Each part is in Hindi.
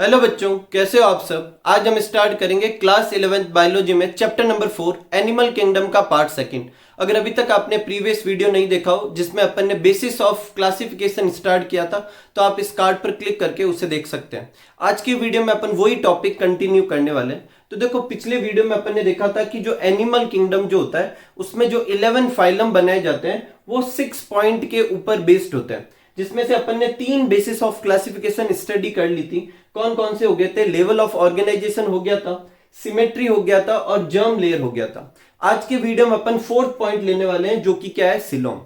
हेलो बच्चों, कैसे हो आप सब। आज हम स्टार्ट करेंगे क्लास 11th बायोलॉजी में चैप्टर नंबर 4 एनिमल किंगडम का पार्ट सेकंड। अगर अभी तक आपने प्रीवियस वीडियो नहीं देखा हो जिसमें अपन ने बेसिस ऑफ क्लासिफिकेशन स्टार्ट किया था, तो आप इस कार्ड पर क्लिक करके उसे देख सकते हैं। आज की वीडियो में अपन वही टॉपिक कंटिन्यू करने वाले हैं। तो देखो, पिछले वीडियो में अपन ने देखा था कि जो एनिमल किंगडम जो होता है उसमें जो 11 फाइलम बनाए जाते हैं वो 6 पॉइंट के ऊपर बेस्ड होते हैं, जिसमें से अपन ने 3 बेसिस ऑफ क्लासिफिकेशन स्टडी कर ली थी। कौन कौन से हो गए थे? लेवल ऑफ ऑर्गेनाइजेशन हो गया था, सिमेट्री हो गया था और जर्म लेयर हो गया था। आज के वीडियो में अपन 4th पॉइंट लेने वाले हैं, जो कि क्या है? सिलोम।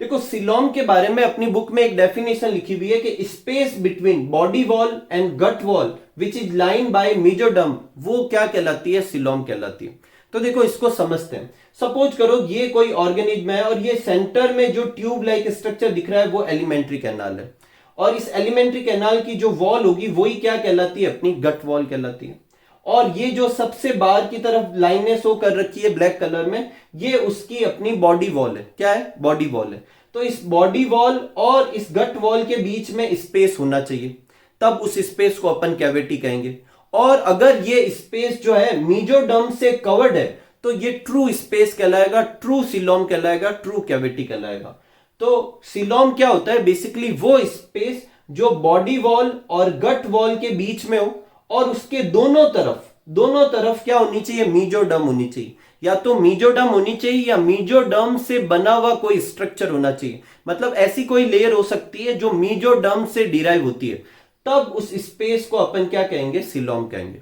देखो, सिलोम के बारे में अपनी बुक में एक डेफिनेशन लिखी हुई है कि space between body wall and gut wall which is line by mesoderm, वो क्या कहलाती है? सिलोम कहलाती है। तो देखो, इसको समझते हैं। सपोज करो ये कोई ऑर्गेनिज्म है और ये सेंटर में जो ट्यूब लाइक स्ट्रक्चर दिख रहा है वो एलिमेंट्री कैनाल है, और इस एलिमेंट्री कैनाल की जो वॉल होगी वही क्या कहलाती है? अपनी गट वॉल कहलाती है। और ये जो सबसे बाहर की तरफ लाइनें शो कर रखी है ब्लैक कलर में, ये उसकी अपनी बॉडी वॉल है। क्या है? बॉडी वॉल है। तो इस बॉडी वॉल और इस गट वॉल के बीच में स्पेस होना चाहिए, तब उस स्पेस को अपन कैविटी कहेंगे। और अगर ये स्पेस जो है मेसोडर्म से कवर्ड है तो ये ट्रू स्पेस कहलाएगा, ट्रू सिलोम कहलाएगा, ट्रू कैविटी कहलाएगा। तो सिलोम क्या होता है? बेसिकली वो स्पेस जो बॉडी वॉल और गट वॉल के बीच में हो और उसके दोनों तरफ क्या होनी चाहिए? मेसोडर्म होनी चाहिए। या तो मेसोडर्म होनी चाहिए या मेसोडर्म से बना हुआ कोई स्ट्रक्चर होना चाहिए। मतलब ऐसी कोई लेयर हो सकती है जो मेसोडर्म से डिराइव होती है, तब उस स्पेस को अपन क्या कहेंगे? सिलोम कहेंगे।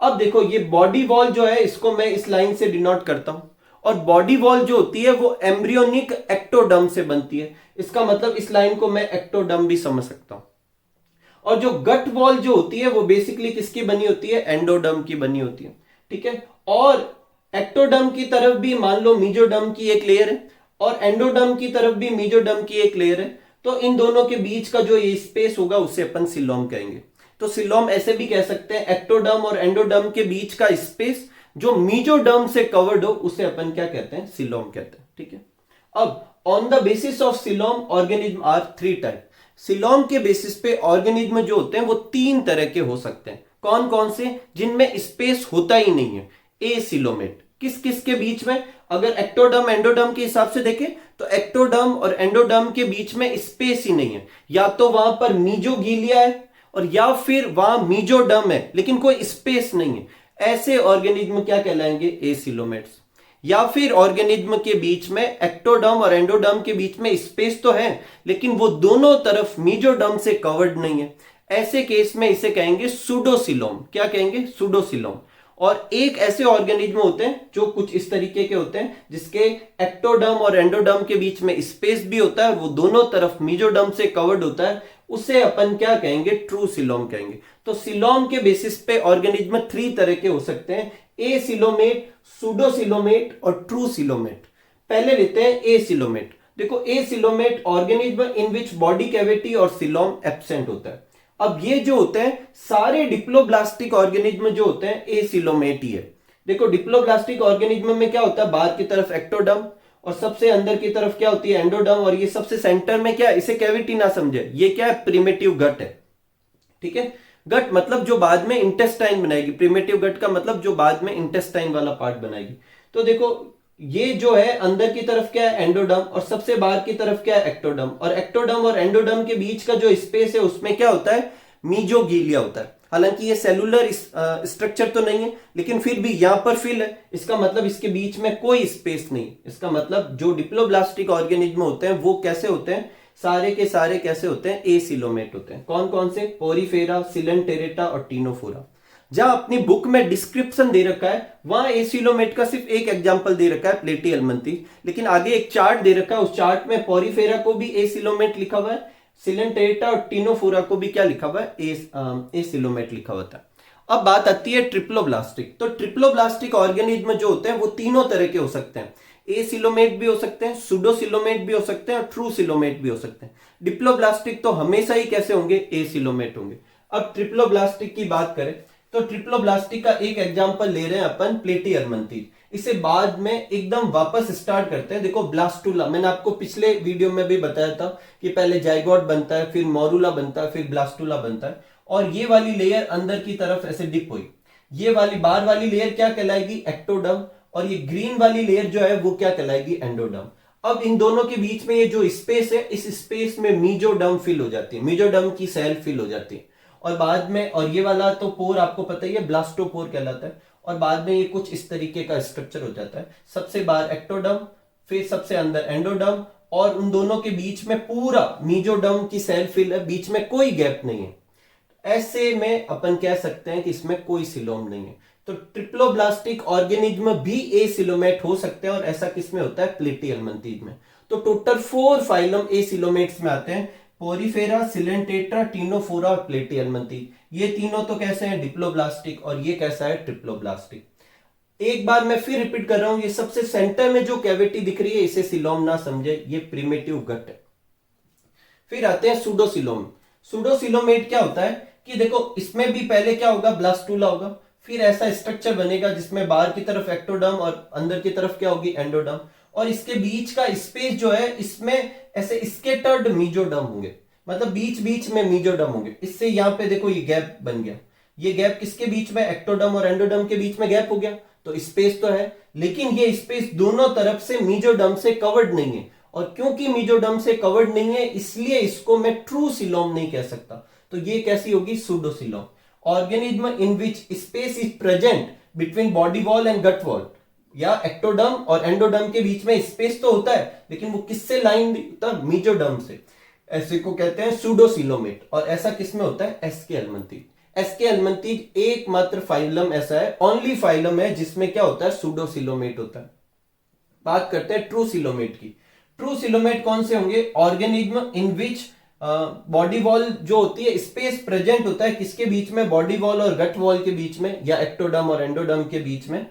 अब देखो, ये बॉडी वॉल जो है इसको मैं इस लाइन से डिनोट करता हूं, और बॉडी वॉल जो होती है वो एम्ब्रियोनिक एक्टोडर्म से बनती है। इसका मतलब इस लाइन को मैं एक्टोडर्म भी समझ सकता हूं। और जो गट वॉल जो होती है वो बेसिकली किसकी बनी होती है? एंडोडर्म की बनी होती है। ठीक है। और एक्टोडर्म की तरफ भी मान लो मेसोडर्म की एक लेयर है, और एंडोडर्म की तरफ भी मेसोडर्म की एक लेयर है। तो इन दोनों के बीच का जो ये स्पेस होगा उसे अपन सिलोम कहेंगे। तो सिलोम ऐसे भी कह सकते हैं, एक्टोडर्म और एंडोडर्म के बीच का स्पेस जो मेसोडर्म से कवर्ड हो उसे अपन क्या कहते हैं? सिलोम कहते हैं। ठीक है। अब on the basis of coelom organism are 3 type. Coelom के बेसिस पे ऑर्गेनिज्म जो होते हैं वो 3 तरह के हो सकते हैं। कौन कौन से? जिनमें स्पेस होता ही नहीं है। एसिलोमेट। किस किस के बीच में? अगर एक्टोडर्म एंडोडर्म के हिसाब से देखें तो एक्टोडर्म और एंडोडर्म के बीच में स्पेस ही नहीं है। या तो वहां पर मीजोगीलिया है और या फिर वहां मेसोडर्म है लेकिन कोई स्पेस नहीं है। ऐसे ऑर्गेनिज्म क्या कहलाएंगे? एसिलोमेट्स। या फिर ऑर्गेनिज्म के बीच में एक्टोडर्म और एंडोडर्म के बीच में स्पेस तो है लेकिन वो दोनों तरफ मेसोडर्म से कवर्ड नहीं है। ऐसे केस में इसे कहेंगे सूडोसिलोम। क्या कहेंगे? सूडोसिलोम। और एक ऐसे ऑर्गेनिज्म होते हैं जो कुछ इस तरीके के होते हैं जिसके एक्टोडर्म और एंडोडर्म के बीच में स्पेस भी होता है, वो दोनों तरफ मेसोडर्म से कवर्ड होता है, उसे अपन क्या कहेंगे? ट्रू सिलोम कहेंगे। तो सिलोम के बेसिस पे ऑर्गेनिज्म 3 तरह के हो सकते हैं, एसिलोमेट, सूडोसिलोमेट और ट्रू सिलोमेट। पहले लेते हैं एसिलोमेट। देखो, acoelomate organism in which body cavity और सिलोम एब्सेंट होता है। अब ये जो होते हैं सारे डिप्लोब्लास्टिक ऑर्गेनिज्म जो होते हैं एसिलोमेट ही है। देखो, डिप्लोब्लास्टिक ऑर्गेनिज्म में क्या होता है? बाहर की तरफ एक्टोडर्म और सबसे अंदर की तरफ क्या होती है? एंडोडर्म। और ये सबसे सेंटर में क्या? इसे कैविटी ना समझे, ये क्या है? प्रिमिटिव गट है। ठीक है। गट मतलब जो बाद में इंटेस्टाइन बनाएगी। प्रिमिटिव गट का मतलब जो बाद में इंटेस्टाइन वाला पार्ट बनाएगी। तो देखो, ये जो है अंदर की तरफ क्या है? एंडोडर्म। और सबसे बाहर की तरफ क्या है? एक्टोडर्म। और एक्टोडर्म और एंडोडर्म के बीच का जो स्पेस है उसमें क्या होता है? मीजोगीलिया होता है। हालांकि ये सेलुलर स्ट्रक्चर तो नहीं है लेकिन फिर भी यहां पर फिल है। इसका मतलब इसके बीच में कोई स्पेस नहीं। इसका मतलब जो डिप्लोब्लास्टिक ऑर्गेनिज्म होते हैं वो कैसे होते हैं? सारे के सारे कैसे होते हैं? एसिलोमेट होते हैं। कौन कौन से? पोरीफेरा, सिलेंटेरेटा और टीनोफोरा। जहां अपनी बुक में डिस्क्रिप्शन दे रखा है वहां एसिलोमेट का सिर्फ एक एग्जांपल दे रखा है, प्लेटिहेल्मिन्थस, लेकिन आगे एक चार्ट दे रखा है, उस चार्ट में पोरीफेरा को भी एसिलोमेट लिखा हुआ है, सिलेंटेरेटा और टीनोफोरा को भी क्या लिखा हुआ है? एसिलोमेट लिखा हुआ था। अब बात आती है ट्रिप्लोब्लास्टिक। तो ट्रिप्लोब्लास्टिक ऑर्गेनिज्म जो होते हैं वो 3 तरह के हो सकते हैं। एसिलोमेट भी हो सकते हैं, सूडोसिलोमेट भी हो सकते हैं और ट्रू सिलोमेट भी हो सकते हैं। डिप्लोब्लास्टिक तो हमेशा ही कैसे होंगे? एसिलोमेट होंगे। अब ट्रिप्लोब्लास्टिक की बात करें तो ट्रिप्लोब्लास्टिक का एक एग्जांपल ले रहे हैं अपन, प्लेटिहेल्मिन्थस। इसे बाद में एकदम वापस स्टार्ट करते हैं। देखो, ब्लास्टुला, मैंने आपको पिछले वीडियो में भी बताया था कि पहले जाइगोट बनता है, फिर मोरूला बनता है, फिर ब्लास्टुला बनता है। और ये वाली लेयर अंदर की तरफ ऐसे डिप हुई। ये वाली बाहर वाली लेयर क्या कहलाएगी? एक्टोडर्म। और ये ग्रीन वाली लेयर जो है वो क्या कहलाएगी? एंडोडर्म। अब इन दोनों के बीच में ये जो स्पेस है, इस स्पेस में मीजोडर्म फिल हो जाती है, मीजोडर्म की सेल फिल हो जाती है। और बाद में, और ये वाला तो पोर आपको पता ही है, ब्लास्टोपोर कहलाता है। और बाद में ये कुछ इस तरीके का स्ट्रक्चर हो जाता है। सबसे बाहर एक्टोडर्म, फिर सबसे अंदर एंडोडर्म, और उन दोनों के बीच में पूरा मीजोडर्म की सेल फिल है, बीच में कोई गैप नहीं है। ऐसे में अपन कह सकते हैं कि इसमें कोई सिलोम नहीं है। तो ट्रिप्लोब्लास्टिक ऑर्गेनिज्म भी एसिलोमेट हो सकते हैं, और ऐसा किसमें होता है? प्लेटिहेल्मिन्थीज में। तो टोटल 4 फाइलम एसिलोमेट्स में आते हैं, पोरीफेरा, सिलेंटेट्रा, टीनोफोरा और प्लेटिहेल्मिन्थीज। ये तीनों तो कैसे हैं? डिप्लोब्लास्टिक। और ये कैसा है? ट्रिप्लोब्लास्टिक। एक बार मैं फिर रिपीट कर रहा हूं, ये सबसे सेंटर में जो कैविटी दिख रही है इसे सिलोम ना समझे, ये प्रिमिटिव गट है। फिर आते हैं सूडोसिलोम। सूडोसिलोमेट क्या होता है कि देखो, इसमें भी पहले क्या होगा? ब्लास्टूला होगा, फिर ऐसा स्ट्रक्चर बनेगा जिसमें बाहर की तरफ एक्टोडर्म और अंदर की तरफ क्या होगी? एंडोडर्म। और इसके बीच का स्पेस जो है, इसमें ऐसे स्केटर्ड मीजोडर्म होंगे, मतलब बीच बीच में मीजोडर्म होंगे। इससे यहाँ पे देखो ये गैप बन गया। ये गैप किसके बीच में? एक्टोडर्म और एंडोडर्म के बीच में गैप हो गया, तो स्पेस तो है, लेकिन ये स्पेस दोनों तरफ से मीजोडर्म से कवर्ड नहीं है। और क्योंकि मीजोडर्म से कवर्ड नहीं है, इसलिए इसको मैं ट्रू सिलोम नहीं कह सकता। तो ये कैसी होगी? Pseudocoelom. Organism in which space is present between body wall and gut wall, या एक्टोडर्म और एंडोडर्म के बीच में स्पेस तो होता है, लेकिन वो किससे लाइन होता है? मीजोडर्म से। ऐसे को कहते हैं सूडोसिलोमेट। और ऐसा किसमें होता है? एस्के एल्मंथीज। एस्के एल्मंथीज एकमात्र फाइलम ऐसा है, ओनली फाइलम है जिसमें क्या होता है? सूडोसिलोमेट होता है। बात करते हैं ट्रू सिलोमेट की। ट्रू सिलोमेट कौन से होंगे? Organism in which body wall जो होती है, स्पेस प्रेजेंट होता है किसके बीच में? बॉडी वॉल और गट वॉल के बीच में, या एक्टोडर्म और एंडोडर्म के बीच में,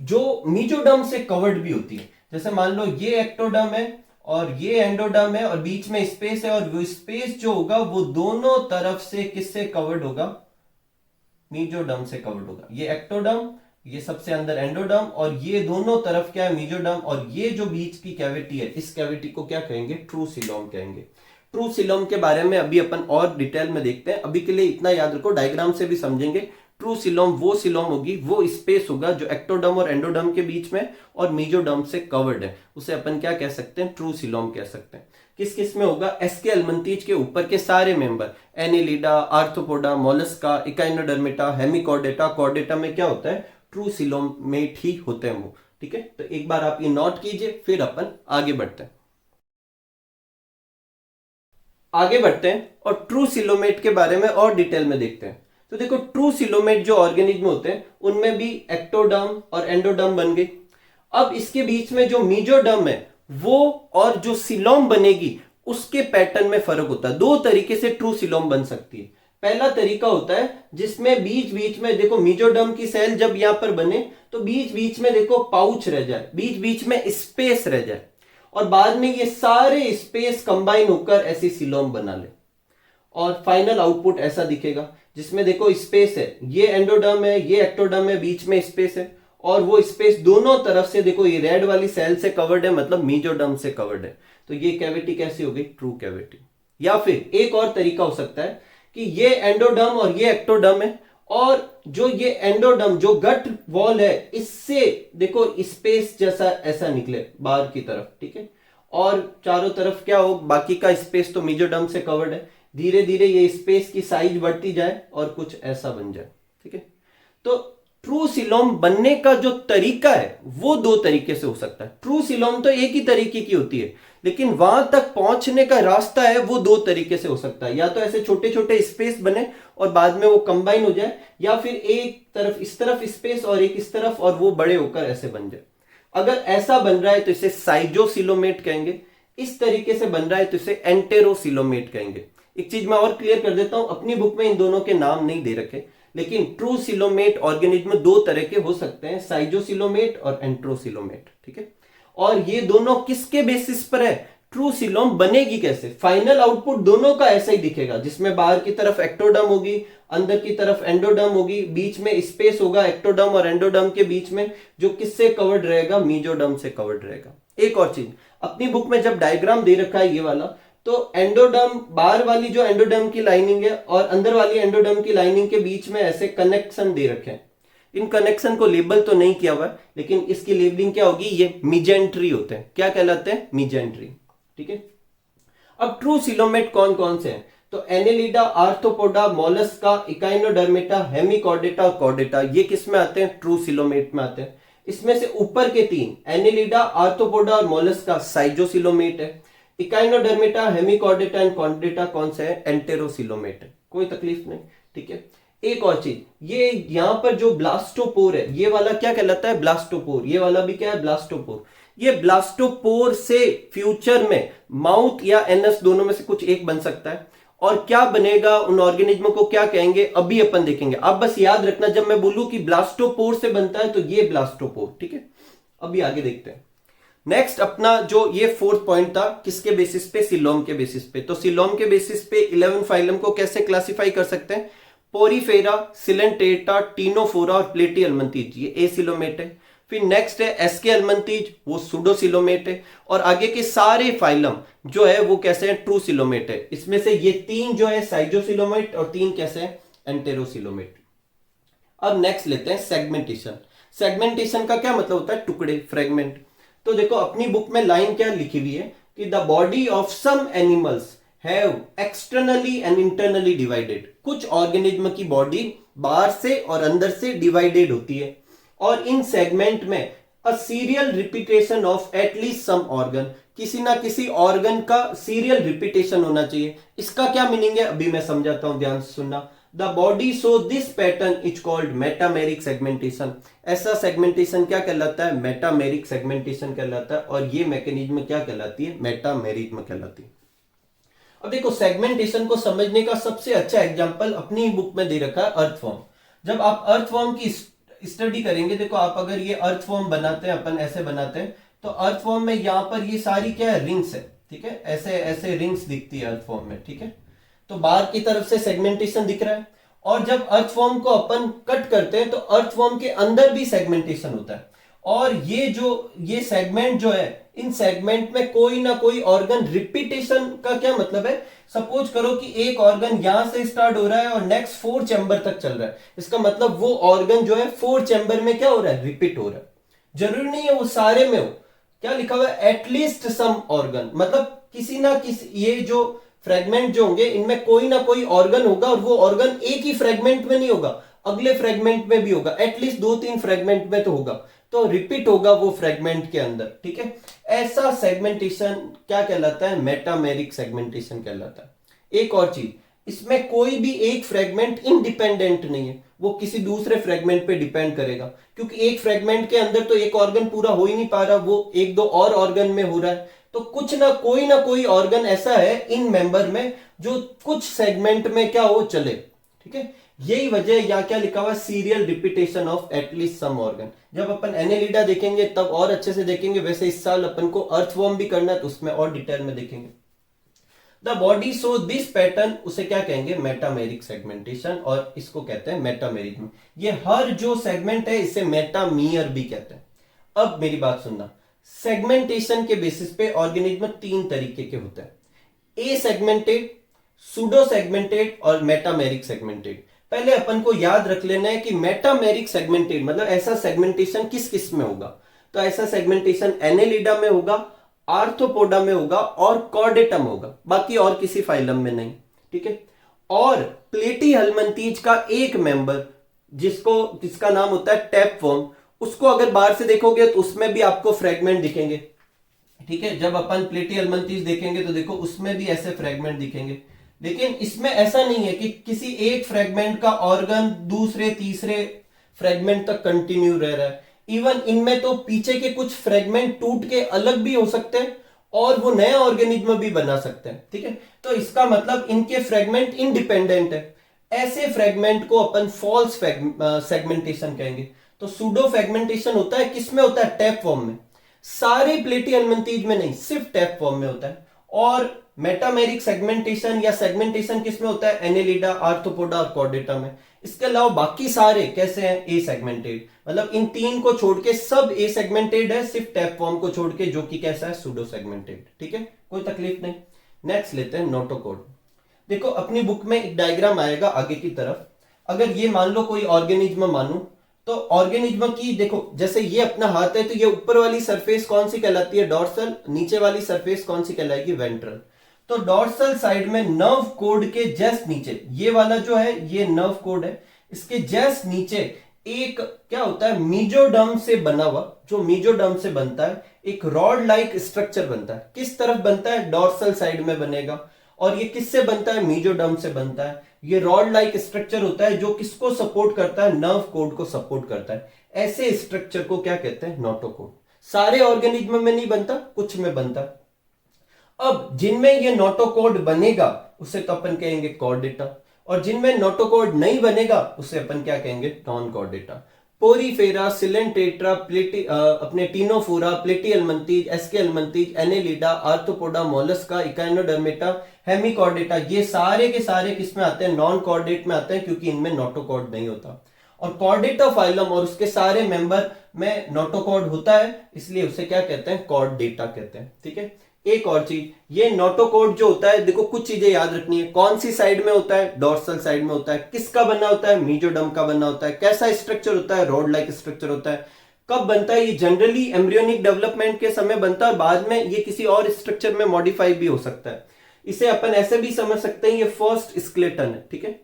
जो मीजोडर्म से कवर्ड भी होती है। जैसे मान लो ये एक्टोडर्म है और ये एंडोडर्म है, और बीच में स्पेस है, और वो स्पेस जो होगा वो दोनों तरफ से किससे कवर्ड होगा? मीजोडर्म से कवर्ड होगा। ये एक्टोडर्म, ये सबसे अंदर एंडोडर्म, और ये दोनों तरफ क्या है? मीजोडर्म। और ये जो बीच की कैविटी है, इस कैविटी को क्या कहेंगे? ट्रू सिलोम कहेंगे। ट्रू सिलोम के बारे में अभी अपन और डिटेल में देखते हैं। अभी के लिए इतना याद रखो, डायग्राम से भी समझेंगे। ट्रू सिलोम वो सिलोम होगी, वो स्पेस होगा जो एक्टोडर्म और एंडोडर्म के बीच में और मीजोडर्म से कवर्ड है, उसे अपन क्या कह सकते हैं? ट्रू सिलोम कह सकते हैं। किस किस में होगा? एस्के एल्मंथीज के ऊपर के सारे member, Annelida, Arthropoda, Mollusca, Echinodermata, Hemichordata, Chordata में क्या होता है? ट्रू सिलोमेट ही होते हैं वो। ठीक है, तो एक बार आप ये नोट कीजिए, फिर अपन आगे बढ़ते हैं। आगे बढ़ते हैं और ट्रू सिलोमेट के बारे में और डिटेल में देखते हैं। तो देखो, ट्रू सिलोमेट जो ऑर्गेनिज्म होते हैं उनमें भी एक्टोडर्म और एंडोडर्म बन गई। अब इसके बीच में जो मीजोडर्म है वो, और जो सिलोम बनेगी उसके पैटर्न में फर्क होता है। दो तरीके से ट्रू सिलोम बन सकती है। पहला तरीका होता है जिसमें बीच बीच में देखो, मीजोडर्म की सेल जब यहां पर बने तो बीच बीच में देखो पाउच रह जाए, बीच बीच में स्पेस रह जाए, और बाद में ये सारे स्पेस कंबाइन होकर ऐसी सिलोम बना ले, और फाइनल आउटपुट ऐसा दिखेगा जिसमें देखो स्पेस है, ये एंडोडर्म है, ये एक्टोडर्म है, बीच में स्पेस है, और वो स्पेस दोनों तरफ से देखो ये रेड वाली सेल से कवर्ड है, मतलब मीजोडर्म से कवर्ड है। तो ये कैविटी कैसी हो गई? True cavity. या फिर एक और तरीका हो सकता है कि ये एंडोडर्म और ये एक्टोडर्म है, और जो ये एंडोडर्म जो गट वॉल है इससे देखो स्पेस जैसा ऐसा निकले बाहर की तरफ, ठीक है, और चारों तरफ क्या हो, बाकी का स्पेस तो मीजोडर्म से कवर्ड है, धीरे धीरे ये स्पेस की साइज बढ़ती जाए और कुछ ऐसा बन जाए। ठीक है, तो ट्रू सिलोम बनने का जो तरीका है वो दो तरीके से हो सकता है। ट्रू सिलोम तो एक ही तरीके की होती है, लेकिन वहां तक पहुंचने का रास्ता है वो दो तरीके से हो सकता है। या तो ऐसे छोटे छोटे स्पेस बने और बाद में वो कंबाइन हो जाए, या फिर एक तरफ इस तरफ स्पेस और एक इस तरफ, और वो बड़े होकर ऐसे बन जाए। अगर ऐसा बन रहा है तो इसे साइजोसिलोमेट कहेंगे, इस तरीके से बन रहा है तो इसे एंटेरोसिलोमेट कहेंगे। एक चीज मैं और क्लियर कर देता हूं, अपनी बुक में इन दोनों के नाम नहीं दे रखे, लेकिन ट्रू सिलोमेट ऑर्गेनिज्म दो तरह के हो सकते हैं, साइजोसिलोमेट और एंट्रोसिलोमेट। ठीक है, और ये दोनों किसके बेसिस पर है? ट्रू सिलोम बनेगी कैसे? फाइनल आउटपुट दोनों का ऐसा ही दिखेगा, जिसमें बाहर की तरफ एक्टोडर्म होगी, अंदर की तरफ एंडोडर्म होगी, बीच में स्पेस होगा एक्टोडर्म और एंडोडर्म के बीच में, जो किससे कवर्ड रहेगा? मीजोडर्म से कवर्ड रहेगा। एक और चीज, अपनी बुक में जब डायग्राम दे रखा है ये वाला, तो एंडोडर्म, बाहर वाली जो एंडोडर्म की लाइनिंग है और अंदर वाली एंडोडर्म की लाइनिंग के बीच में ऐसे कनेक्शन दे रखे हैं। इन कनेक्शन को लेबल तो नहीं किया हुआ है, लेकिन इसकी लेबलिंग क्या होगी, ये मीजेंट्री होते हैं। क्या कहलाते हैं, मीजेंट्री। ठीक है, अब ट्रू सिलोमेट कौन कौन से हैं, तो Annelida, Arthropoda, Mollusca, Echinodermata, Hemichordata और कॉर्डेटा, ये किस में आते हैं, ट्रू सिलोमेट में आते हैं। इसमें से ऊपर के तीन एनेलिडा, आर्थ्रोपोडा और मोलस्का साइजोसिलोमेट है। इकाइनोडर्मेटा, हेमिकॉर्डेटा एंड कॉर्डेटा कौन से है, एंटेरोसिलोमेट है। कोई तकलीफ नहीं। ठीक है, एक और चीज, ये यहां पर जो ब्लास्टोपोर है, ये वाला क्या कहलाता है, ब्लास्टोपोर। ये वाला भी क्या है, ब्लास्टोपोर। ये ब्लास्टोपोर से फ्यूचर में माउथ या एनस दोनों में से कुछ एक बन सकता है। और क्या बनेगा, उन ऑर्गेनिज्मों को क्या कहेंगे, अभी अपन देखेंगे। आप बस याद रखना, जब मैं बोलूं कि ब्लास्टोपोर से बनता है तो ये ब्लास्टोपोर। ठीक है, अभी आगे देखते हैं। नेक्स्ट अपना जो ये फोर्थ पॉइंट था, किसके बेसिस पे, सिलोम के बेसिस पे। तो सिलोम के बेसिस पे 11 फाइलम को कैसे क्लासिफाई कर सकते हैं, पोरीफेरा, सिलेंटेटा, टीनोफोरा और प्लेटी अल्मंथीज, ये ए सिलोमेट है। फिर नेक्स्ट है एसके अल्मंथीज, वो सूडोसिलोमेट है। और आगे के सारे फाइलम जो है वो कैसे हैं, ट्रू सिलोमेट है। इसमें से ये तीन जो है साइजोसिलोमेट और तीन कैसे हैं, एंटेरोसिलोमेट। अब नेक्स्ट लेते हैं सेगमेंटेशन। सेगमेंटेशन का क्या मतलब होता है, टुकड़े, फ्रेगमेंट। तो देखो अपनी बुक में लाइन क्या लिखी हुई है कि the body of some animals have externally and internally divided. कुछ ऑर्गेनिज्म की बॉडी बाहर से और अंदर से डिवाइडेड होती है, और इन सेगमेंट में a serial repetition of at least some organ, किसी ना किसी ऑर्गन का सीरियल रिपीटेशन होना चाहिए। इसका क्या मीनिंग है, अभी मैं समझाता हूं, ध्यान से सुनना। The body so this pattern is called metameric segmentation. ऐसा सेगमेंटेशन क्या कहलाता है, मेटामेरिक सेगमेंटेशन कहलाता है। और ये मैकेनिज्म क्या कहलाती है, मेटामेरिज्म कहलाती है। अब देखो सेगमेंटेशन को समझने का सबसे अच्छा एग्जांपल अपनी बुक में दे रखा है, अर्थवॉर्म। जब आप अर्थवॉर्म की स्टडी करेंगे, देखो आप अगर ये अर्थवॉर्म बनाते हैं, अपन ऐसे बनाते हैं, तो अर्थवॉर्म में यहां पर ये सारी क्या है, रिंग्स है। ठीक है, ऐसे ऐसे रिंग्स दिखती है अर्थवॉर्म में। ठीक है, तो बाहर की तरफ से सेगमेंटेशन दिख रहा है। और जब अर्थवॉर्म को अपन कट करते हैं तो अर्थवॉर्म के अंदर भी सेगमेंटेशन होता है। और ये सेगमेंट जो है, इन सेगमेंट में कोई ना कोई ऑर्गन, रिपीटेशन का क्या मतलब है, सपोज करो कि एक ऑर्गन यहां से स्टार्ट हो रहा है और नेक्स्ट 4 चैम्बर तक चल रहा है। इसका मतलब वो ऑर्गन जो है 4 चैम्बर में क्या हो रहा है, रिपीट हो रहा है। जरूरी नहीं है वो सारे में हो। क्या लिखा हुआ है, एटलीस्ट सम ऑर्गन, मतलब किसी ना किसी, ये जो फ्रेगमेंट जो होंगे इनमें कोई ना कोई ऑर्गन होगा, और वो ऑर्गन एक ही फ्रेगमेंट में नहीं होगा, अगले फ्रेगमेंट में भी होगा, एटलीस्ट 2-3 फ्रेगमेंट में तो होगा, तो रिपीट होगा वो फ्रेगमेंट के अंदर। ठीक है, ऐसा सेगमेंटेशन क्या कहलाता है, मेटामेरिक सेगमेंटेशन कहलाता है। एक और चीज, इसमें कोई भी एक फ्रेगमेंट इंडिपेंडेंट नहीं है, वो किसी दूसरे फ्रेगमेंट पे डिपेंड करेगा। क्योंकि एक फ्रेगमेंट के अंदर तो एक ऑर्गन पूरा हो ही नहीं पा रहा, वो 1-2 और ऑर्गन में हो रहा है। तो कुछ ना कोई ऑर्गन ऐसा है इन मेंबर में जो कुछ सेगमेंट में क्या हो, चले। ठीक है, यही वजह यहां क्या लिखा हुआ, serial repetition of at least some organ. जब अपन एनेलिडा देखेंगे तब और अच्छे से देखेंगे। वैसे इस साल अपन को अर्थवॉर्म भी करना है तो उसमें और डिटेल में देखेंगे। The body so this pattern, उसे क्या कहेंगे, मेटामेरिक सेगमेंटेशन, और इसको कहते हैं मेटामेरिज्म। ये हर जो सेगमेंट है इसे मेटामियर भी कहते हैं। अब मेरी बात सुनना, सेगमेंटेशन के बेसिस पे ऑर्गेनिज्म 3 तरीके के होते हैं, ए सेगमेंटेड, सूडो सेगमेंटेड और मेटामेरिक सेगमेंटेड। पहले अपन को याद रख लेना है कि मेटामेरिक सेगमेंटेड मतलब ऐसा सेगमेंटेशन किस किस में होगा। तो ऐसा सेगमेंटेशन एनेलिडा में होगा, आर्थ्रोपोडा में होगा और कॉर्डेटा में होगा, बाकी और किसी फाइलम में नहीं। ठीक है, और प्लेटी हेलमिंथीज का एक मेंबर जिसका नाम होता है टैपवर्म, उसको अगर बाहर से देखोगे तो उसमें भी आपको फ्रेगमेंट दिखेंगे। ठीक है, जब अपन प्लेटी हेलमिंथीज देखेंगे तो देखो उसमें भी ऐसे फ्रेगमेंट दिखेंगे। लेकिन इसमें ऐसा नहीं है कि किसी एक फ्रेगमेंट का ऑर्गन दूसरे तीसरे फ्रेगमेंट तक कंटिन्यू रह रहा है। इवन इनमें तो पीछे के कुछ फ्रेगमेंट टूट के अलग भी हो सकते हैं और वो नया ऑर्गेनिज्म भी बना सकते हैं। ठीक है, तो इसका मतलब इनके फ्रेगमेंट इंडिपेंडेंट है। ऐसे फ्रेगमेंट को अपन फॉल्स सेगमेंटेशन कहेंगे। तो सूडो फ्रेगमेंटेशन होता है, किसमें होता है, टैपवर्म में। सारे प्लेटी हेलमिंथीज में नहीं, सिर्फ टैपवर्म में होता है। और मेटामेरिक सेगमेंटेशन या सेगमेंटेशन किसमें होता है, एनेलिडा, आर्थ्रोपोडा और कॉर्डेटा में। इसके अलावा बाकी सारे कैसे हैं, ए सेगमेंटेड। मतलब इन 3 को छोड़ के सब ए सेगमेंटेड है, सिर्फ टैपवर्म को छोड़ के, जो कि कैसा है, सूडो सेगमेंटेड। ठीक है, कोई तकलीफ नहीं। नेक्स्ट लेते हैं नोटोकॉर्ड। देखो अपनी बुक में एक डायग्राम आएगा आगे की तरफ। अगर ये मान लो कोई ऑर्गेनिज्म मानू, तो ऑर्गेनिज्म की देखो जैसे ये अपना हाथ है, तो ये ऊपर वाली सरफेस कौन सी कहलाती है, डॉर्सल, नीचे वाली सरफेस कौन सी कहलाएगी, वेंट्रल। तो डॉर्सल साइड में नर्व कोड के जस्ट नीचे, ये वाला जो है ये नर्व कोड है, इसके जस्ट नीचे एक क्या होता है, मीजोडर्म से बना हुआ, जो मीजोडर्म से बनता है एक रॉड लाइक स्ट्रक्चर बनता है। किस तरफ बनता है, डॉर्सल साइड में बनेगा। और ये किससे बनता है, मीजोडर्म से बनता है। ये रॉड लाइक स्ट्रक्चर होता है जो किसको सपोर्ट करता है, नर्व कोड को सपोर्ट करता है। ऐसे स्ट्रक्चर को क्या कहते हैं, नोटोकॉर्ड। सारे ऑर्गेनिज्म में नहीं बनता, कुछ में बनता है। अब जिनमें ये नोटोकॉर्ड बनेगा उसे तो अपन कहेंगे कॉर्डेटा, और जिनमें नोटोकॉर्ड नहीं बनेगा उसे अपन क्या कहेंगे, नॉन कॉर्डेटा। पोरीफेरा, सिलेंटेट्रा, अपने Ctenophora, Platyhelminthes, Aschelminthes, Annelida, Arthropoda, Mollusca, Echinodermata, Hemichordata, ये सारे के सारे किस में आते हैं, नॉन कॉर्डेट में आते हैं, क्योंकि इनमें नोटोकॉर्ड नहीं होता। और कॉर्डेटा फाइलम और उसके सारे मेंबर में नोटोकॉर्ड होता है, इसलिए उसे क्या कहते हैं, कॉर्डेटा कहते हैं। ठीक है। एक और चीज, ये नोटोकॉर्ड जो होता है, देखो कुछ चीजें याद रखनी है। कौन सी साइड में होता है, डॉर्सल साइड में होता है। किसका बना होता है, मीजोडर्म का बना होता है। कैसा स्ट्रक्चर होता है, रॉड लाइक स्ट्रक्चर होता है। कब बनता है, ये जनरली एम्ब्रियोनिक डेवलपमेंट के समय बनता है, और बाद में ये किसी और स्ट्रक्चर में मॉडिफाई भी हो सकता है। इसे अपन ऐसे भी समझ सकते हैं, ये फर्स्ट स्केलेटन है। ठीक है।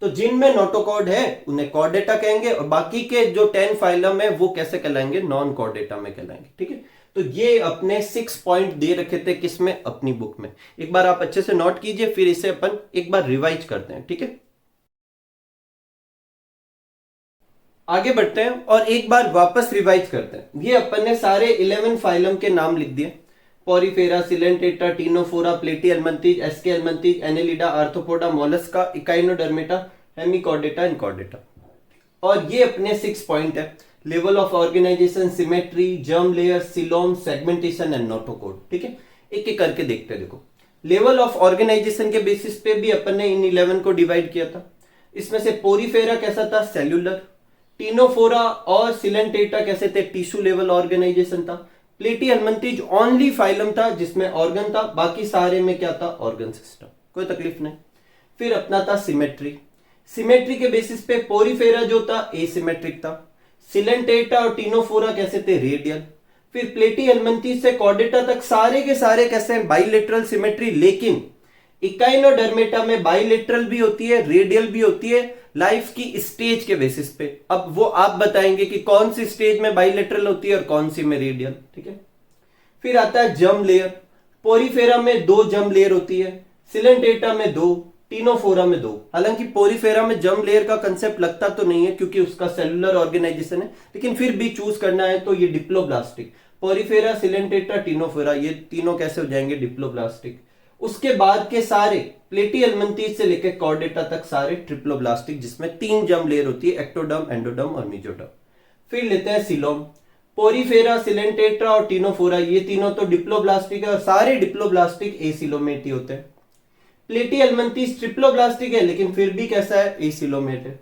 तो जिनमें नोटोकॉर्ड है उन्हें कॉर्डेटा कहेंगे, और बाकी के जो 10 फाइलम है वो कैसे कहलाएंगे, नॉन कॉर्डेटा में कहलाएंगे। ठीक है। तो ये अपने 6 पॉइंट दे रखे थे किसमें, अपनी बुक में। एक बार आप अच्छे से नोट कीजिए, फिर इसे अपन एक बार रिवाइज करते हैं। ठीक है। आगे बढ़ते हैं और एक बार वापस रिवाइज करते हैं। ये अपन ने सारे 11 फाइलम के नाम लिख दिए, Porifera, Coelenterata, Ctenophora, Platyhelminthes, Aschelminthes, Annelida, Arthropoda, Mollusca, Echinodermata, Hemichordata and Chordata. और ये अपने 6 पॉइंट है, level of organisation, symmetry, germ layer, coelom, segmentation and notochord. ठीक है। एक एक करके देखते हैं। देखो लेवल ऑफ ऑर्गेनाइजेशन के बेसिस पे भी अपन ने इन 11 को डिवाइड किया था। इसमें से पोरीफेरा कैसा था, सेल्यूलर। टीनोफोरा और सिलेंटेटा कैसे थे, टिश्यू लेवल ऑर्गेनाइजेशन था। प्लेटिहेल्मिंथीज ओनली फाइलम था जिसमें ऑर्गन था, बाकी सारे में क्या था, ऑर्गन सिस्टम, कोई तकलीफ नहीं। फिर अपना था सिमेट्री। सिमेट्री के बेसिस पे पोरीफेरा जो था एसिमेट्रिक था। सिलेंटेटा और टीनोफोरा कैसे थे, रेडियल। फिर प्लेटिहेल्मिंथीज से कॉर्डेटा तक सारे के सारे कैसे हैं, बाइलेटरल सिमेट्री। लेकिन इकाइनोडर्मेटा में बाइलेटरल भी होती है, रेडियल भी होती है, लाइफ की स्टेज के बेसिस पे। अब वो आप बताएंगे कि कौन सी स्टेज में बाइलेटरल होती है और कौन सी में रेडियल। ठीक है। फिर आता है जर्म लेयर। पोरीफेरा में 2 जर्म लेयर होती है, सिलेंटेटा में 2, टीनोफोरा में 2। हालांकि पोरीफेरा में जर्म लेयर का कंसेप्ट लगता तो नहीं है क्योंकि उसका सेलुलर ऑर्गेनाइजेशन है, लेकिन फिर भी चूज करना है तो ये डिप्लोब्लास्टिक। पोरीफेरा, सिलेंटेटा, टीनोफोरा, ये तीनों कैसे हो जाएंगे, डिप्लोब्लास्टिक। उसके बाद के सारे प्लेटिहेल्मिंथीज से लेकर कॉर्डेटा तक सारे ट्रिप्लोब्लास्टिक, जिसमें 3 जर्म लेयर होती है, एक्टोडर्म, एंडोडर्म और मीजोडर्म। फिर लेते हैं सिलोम। पोरीफेरा, सिलेंटेट्रा और टीनोफोरा, ये तीनों तो डिप्लोब्लास्टिक है और सारे डिप्लोब्लास्टिक एसिलोमेट ही होते हैं। प्लेटिहेल्मिंथीज ट्रिप्लोब्लास्टिक है लेकिन फिर भी कैसा है, एसिलोमेट है।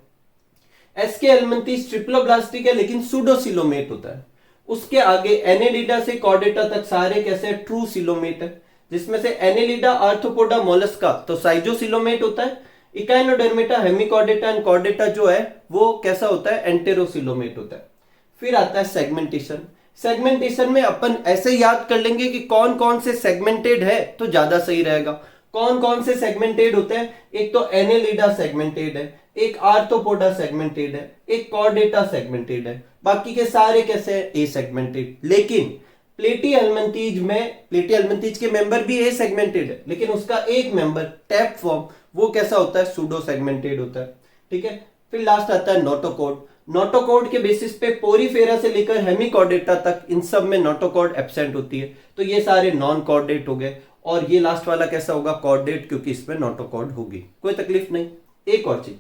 एस्केहेल्मिंथीज ट्रिप्लोब्लास्टिक है लेकिन सूडोसिलोमेट होता है। उसके आगे एनेलिडा से कॉर्डेटा तक सारे कैसे, ट्रू सिलोमेट है, जिसमें से एनेलिडा, आर्थ्रोपोडा, मोलस्का तो साइजोसिलोमेट होता है। इकाइनोडर्मेटा, हेमिकॉर्डेटा एंड कॉर्डेटा जो है वो कैसा होता है, एंटेरोसिलोमेट होता है। फिर आता है सेगमेंटेशन। सेगमेंटेशन में अपन ऐसे याद कर लेंगे कि कौन कौन से सेगमेंटेड है तो ज्यादा सही रहेगा। कौन कौन से सेगमेंटेड होते हैं, एक तो एनेलिडा सेगमेंटेड है, एक आर्थ्रोपोडा सेगमेंटेड है, एक कॉर्डेटा सेगमेंटेड है, बाकी के सारे कैसे हैं, ए सेगमेंटेड। लेकिन प्लेटिहेल्मिंथीज के मेंबर भी ए सेगमेंटेड है, लेकिन उसका एक मेंबर टैप फॉर्म वो कैसा होता है, सूडो सेगमेंटेड होता है। ठीक है। फिर लास्ट आता है नोटोकॉर्ड। नोटोकॉर्ड के बेसिस पे पोरीफेरा से लेकर हेमिकॉर्डेटा तक इन सब में नोटोकॉर्ड एब्सेंट होती है, तो ये सारे नॉन कॉर्डेट हो गए। और ये लास्ट वाला कैसा होगा, कॉर्डेट, क्योंकि इसमें नोटोकॉर्ड होगी, कोई तकलीफ नहीं। एक और चीज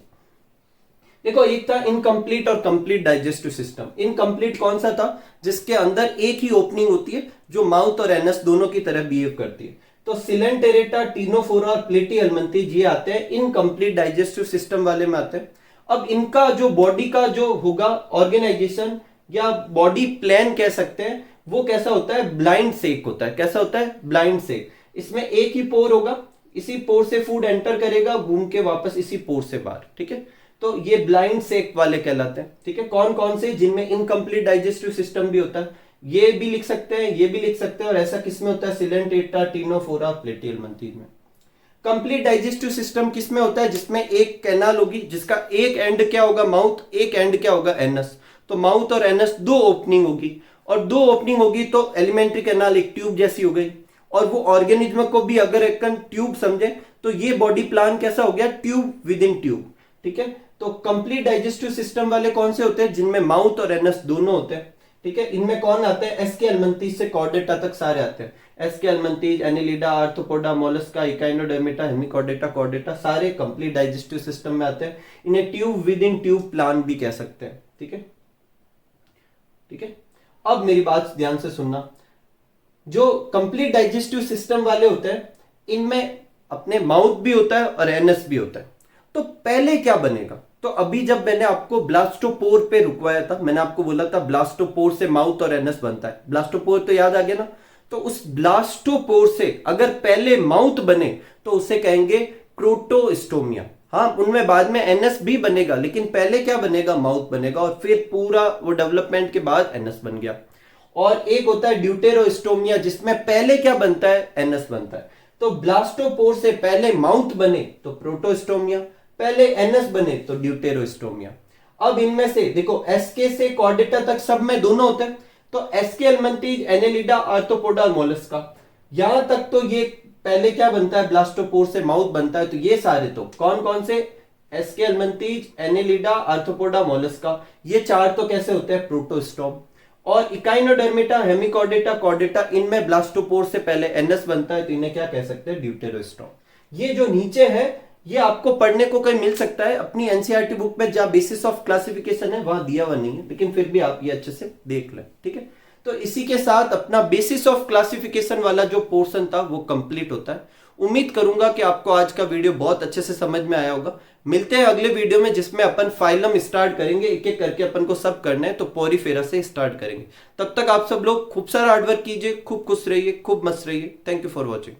देखो, एक था इनकम्प्लीट और कंप्लीट डाइजेस्टिव सिस्टम। इनकम्प्लीट कौन सा था, जिसके अंदर एक ही ओपनिंग होती है जो माउथ और एनस दोनों की तरह बिहेव करती है। तो सिलेंटेरेटा, टीनोफोरा और प्लेटिहेल्मिंथीज ये आते हैं इनकम्प्लीट डाइजेस्टिव सिस्टम वाले में आते हैं। अब इनका जो बॉडी का जो होगा ऑर्गेनाइजेशन या बॉडी प्लान कह सकते हैं, वो कैसा होता है, ब्लाइंड सेक होता है। कैसा होता है, ब्लाइंड सेक। इसमें एक ही पोर होगा, इसी पोर से फूड एंटर करेगा, घूम के वापस इसी पोर से बाहर, ठीक है। तो ये ब्लाइंड सेक वाले कहलाते हैं, ठीक है। कौन कौन से, जिनमें इनकम्प्लीट डाइजेस्टिव सिस्टम भी होता है, ये भी लिख सकते हैं, ये भी लिख सकते हैं। और ऐसा किसमें होता है, सिलेंटेटा, टिनोफोरा, प्लेटियलमंथीज में। कंप्लीट डाइजेस्टिव सिस्टम किसमें होता है, जिसमें एक कैनाल होगी, जिसका एक एंड क्या होगा, माउथ, एक एंड क्या होगा, एनस। तो माउथ और एनस दो ओपनिंग होगी, और दो ओपनिंग होगी तो एलिमेंट्री कैनाल एक ट्यूब जैसी हो गई। और वो ऑर्गेनिज्म को भी अगर एक ट्यूब समझे तो ये बॉडी प्लान कैसा हो गया, ट्यूब विद इन ट्यूब, ठीक है। तो कंप्लीट डाइजेस्टिव सिस्टम वाले कौन से होते हैं, जिनमें माउथ और एनस दोनों होते हैं, ठीक है। इनमें कौन आते हैं, एस्के एल्मंथीज से कॉर्डेटा तक सारे आते हैं। Aschelminthes, Annelida, Arthropoda, Mollusca, Echinodermata, Hemichordata, Chordata, सारे कंप्लीट डाइजेस्टिव सिस्टम में आते हैं। इन्हें tube within tube plan भी कह सकते हैं, ठीक है, ठीक है। अब मेरी बात ध्यान से सुनना, जो कंप्लीट डाइजेस्टिव सिस्टम वाले होते हैं, इनमें अपने माउथ भी होता है और एनस भी होता है। तो पहले क्या बनेगा, तो अभी जब मैंने आपको ब्लास्टोपोर पे रुकवाया था, मैंने आपको बोला था ब्लास्टोपोर से माउथ और एनस बनता है। ब्लास्टोपोर तो याद आ गया ना। तो उस ब्लास्टोपोर से अगर पहले माउथ बने तो उसे कहेंगे क्रोटोस्टोमिया। हाँ, उनमें बाद में एनस भी बनेगा, लेकिन पहले क्या बनेगा, माउथ बनेगा, और फिर पूरा वो डेवलपमेंट के बाद एनस बन गया। और एक होता है ड्यूटेरोस्टोमिया, जिसमें पहले क्या बनता है, एनस बनता है। तो ब्लास्टोपोर से पहले माउथ बने तो प्रोटोस्टोमिया, पहले एनस बने तो ड्यूटेरोस्टोमिया। अब इनमें से देखो, एसके से कॉर्डेटा तक सब में दोनों होते हैं। तो एसके एल्मंथीज, एनेलिडा, आर्थ्रोपोडा, मोलस्का, यहां तक तो ये पहले क्या बनता है, ब्लास्टोपोर से माउथ बनता है। तो ये सारे तो कौन कौन से, एसके एल्मंथीज, एनेलिडा, आर्थ्रोपोडा, मोलस्का, ये चार तो कैसे होते हैं, प्रोटोस्टोम। और इकाइनोडर्मेटा, हेमिकॉर्डेटा, कॉर्डेटा, इनमें ब्लास्टोपोर से पहले एनस बनता है, तो इन्हें क्या कह सकते हैं, ड्यूटेरोस्टोम। ये जो नीचे है ये आपको पढ़ने को कहीं मिल सकता है अपनी एनसीईआरटी बुक में, जहां बेसिस ऑफ क्लासिफिकेशन है वहां दिया हुआ नहीं है, लेकिन फिर भी आप ये अच्छे से देख लें, ठीक है। तो इसी के साथ अपना बेसिस ऑफ क्लासिफिकेशन वाला जो पोर्शन था वो कंप्लीट होता है। उम्मीद करूंगा कि आपको आज का वीडियो बहुत अच्छे से समझ में आया होगा। मिलते हैं अगले वीडियो में, जिसमें अपन फाइलम स्टार्ट करेंगे, एक एक करके अपन को सब करना है, तो पोरीफेरा से स्टार्ट करेंगे। तब तक आप सब लोग खूब सारा हार्डवर्क कीजिए, खूब खुश रहिए, खूब मस्त रहिए। Thank you for watching.